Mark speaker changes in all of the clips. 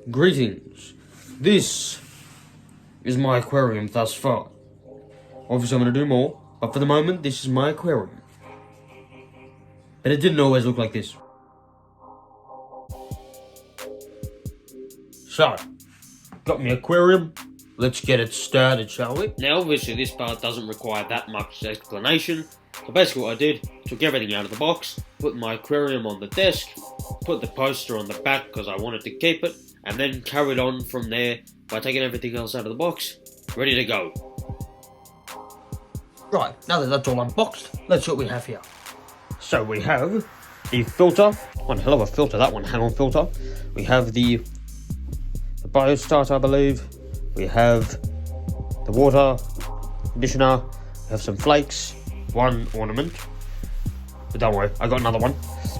Speaker 1: Greetings. This is my aquarium thus far. Obviously I'm going to do more, but for the moment this is my aquarium. And it didn't always look like this. So, got my aquarium. Let's get it started, shall we? Now obviously this part doesn't require that much explanation. So basically what I did, took everything out of the box, put my aquarium on the desk, put the poster on the back because I wanted to keep it, and then carried on from there by taking everything else out of the box, ready to go. Right, now that that's all unboxed, let's see what we have here. So we have the filter, one hell of a filter, that one, hang-on filter. We have the biostarter, I believe. We have the water conditioner, we have some flakes, one ornament, but don't worry, I got another one.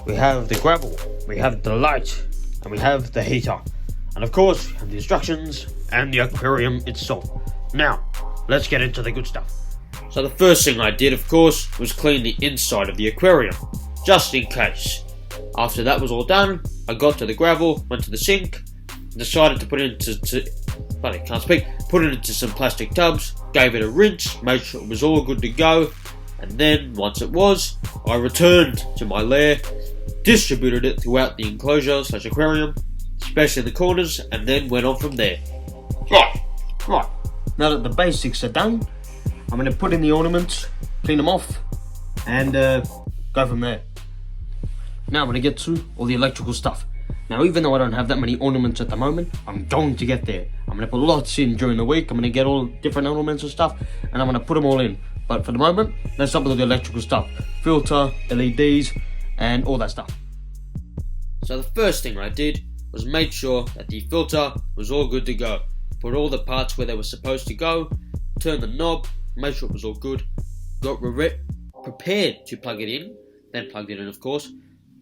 Speaker 1: We have the gravel, we have the light, and we have the heater. And of course, we have the instructions and the aquarium itself. Now, let's get into the good stuff. So the first thing I did, of course, was clean the inside of the aquarium, just in case. After that was all done, I got to the gravel, went to the sink, decided to put it into some plastic tubs, gave it a rinse, made sure it was all good to go, and then, once it was, I returned to my lair, distributed it throughout the enclosure / aquarium, especially in the corners, and then went on from there. Right. Now that the basics are done, I'm going to put in the ornaments, clean them off, and go from there. Now I'm going to get to all the electrical stuff. Now even though I don't have that many ornaments at the moment, I'm going to get there. I'm going to put lots in during the week. I'm going to get all different ornaments and stuff, and I'm going to put them all in. But for the moment, let's start with the electrical stuff. Filter, LEDs, and all that stuff. So the first thing I did was made sure that the filter was all good to go. Put all the parts where they were supposed to go, turned the knob, made sure it was all good, got prepared to plug it in, then plugged it in of course,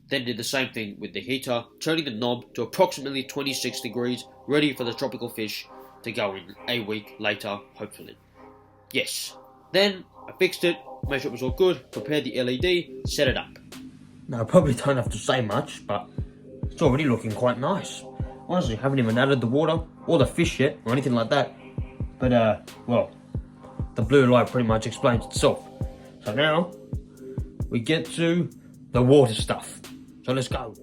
Speaker 1: then did the same thing with the heater, turning the knob to approximately 26 degrees, ready for the tropical fish to go in a week later, hopefully. Yes. Then I fixed it, made sure it was all good, prepared the LED, set it up. Now I probably don't have to say much, but it's already looking quite nice. Honestly, haven't even added the water or the fish yet, or anything like that. But, well, the blue light pretty much explains itself. So now, we get to the water stuff. So let's go.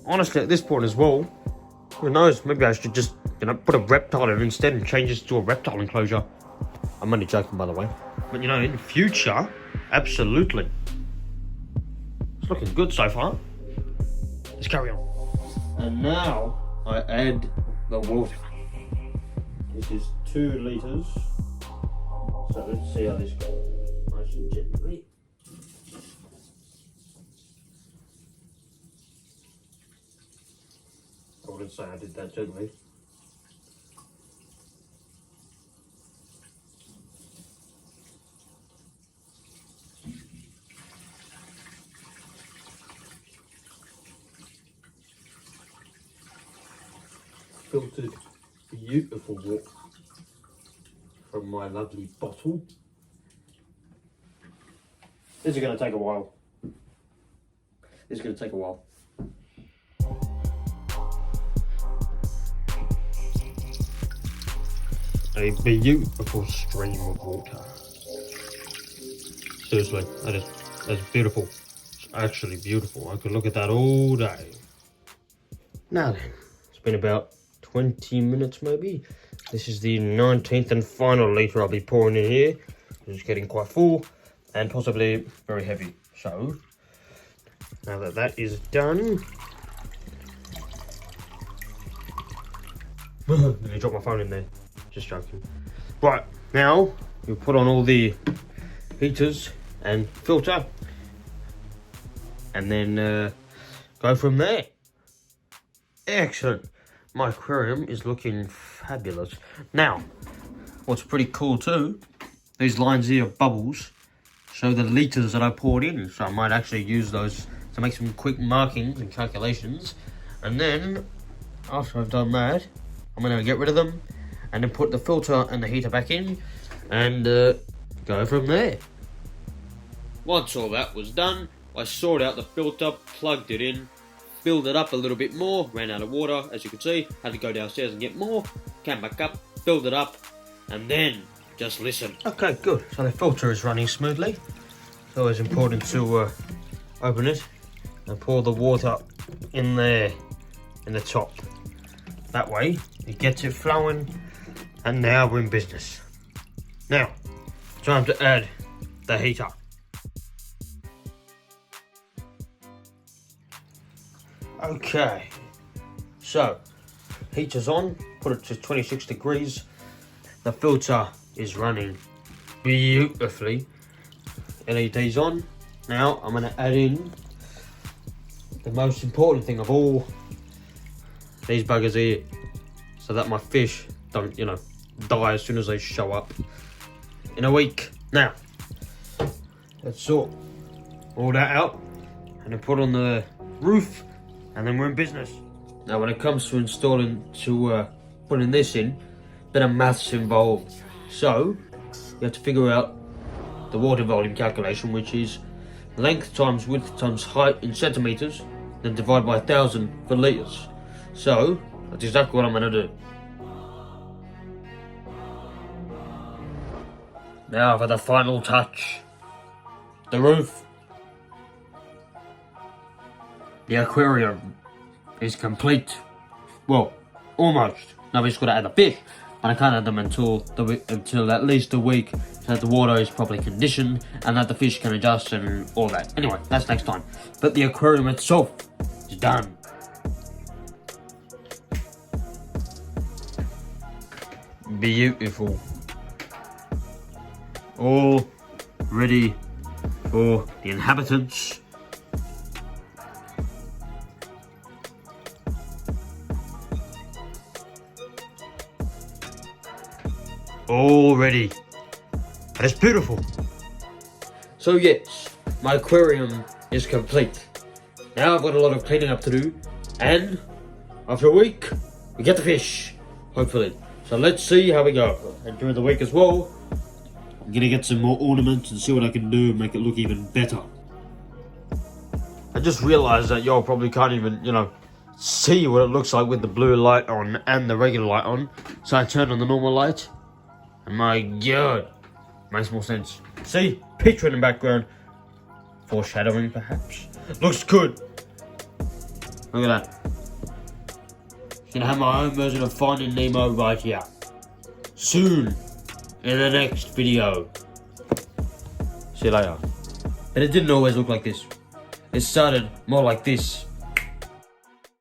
Speaker 1: Honestly, at this point as well, who knows, maybe I should just, put a reptile in instead and change this to a reptile enclosure. I'm only joking, by the way. But, in the future, absolutely. It's looking good so far. Let's carry on. And now, I add the water. This is 2 litres. So let's see how this goes. Nice and gently. I wouldn't say I did that gently. Filtered beautiful water from my lovely bottle. This is going to take a while. A beautiful stream of water. Seriously, that's beautiful. It's actually beautiful. I could look at that all day. Now then, it's been about 20 minutes maybe. This is the 19th and final litre I'll be pouring in here. It's getting quite full and possibly very heavy. So, now that that is done, nearly dropped my phone in there. Just joking. Right, now you put on all the heaters and filter, and then go from there. Excellent. My aquarium is looking fabulous. Now, what's pretty cool too, these lines here of bubbles show the litres that I poured in, so I might actually use those to make some quick markings and calculations. And then, after I've done that, I'm going to get rid of them and then put the filter and the heater back in and go from there. Once all that was done, I sorted out the filter, plugged it in, build it up a little bit more, ran out of water, as you can see, had to go downstairs and get more, came back up, filled it up, and then just listen. Okay, good. So the filter is running smoothly. It's always important to open it and pour the water in there, in the top. That way, it gets it flowing, and now we're in business. Now, time to add the heater. Okay, so heater's on, put it to 26 degrees. The filter is running beautifully. LED's on. Now I'm going to add in the most important thing of all, these buggers here, so that my fish don't, you know, die as soon as they show up in a week. Now, let's sort all that out and then put on the roof, and then we're in business. Now when it comes to putting this in, a bit of maths involved. So you have to figure out the water volume calculation, which is length times width times height in centimeters, then divide by 1,000 for liters. So that's exactly what I'm going to do. Now for the final touch, the roof. The aquarium is complete. Well, almost. Now we just got to add the fish, and I can't add them until at least a week, so that the water is properly conditioned and that the fish can adjust and all that. Anyway, that's next time. But the aquarium itself is done. Beautiful. All ready for the inhabitants. All ready. And it's beautiful. So yes, my aquarium is complete. Now I've got a lot of cleaning up to do, and after a week, we get the fish, hopefully. So let's see how we go. And during the week as well, I'm gonna get some more ornaments and see what I can do and make it look even better. I just realized that y'all probably can't even, you know, see what it looks like with the blue light on and the regular light on. So I turned on the normal light, and my god, makes more sense. See, picture in the background, foreshadowing perhaps. Looks good. Look at that. Gonna have my own version of Finding Nemo right here. Soon, in the next video. See you later. And it didn't always look like this. It started more like this.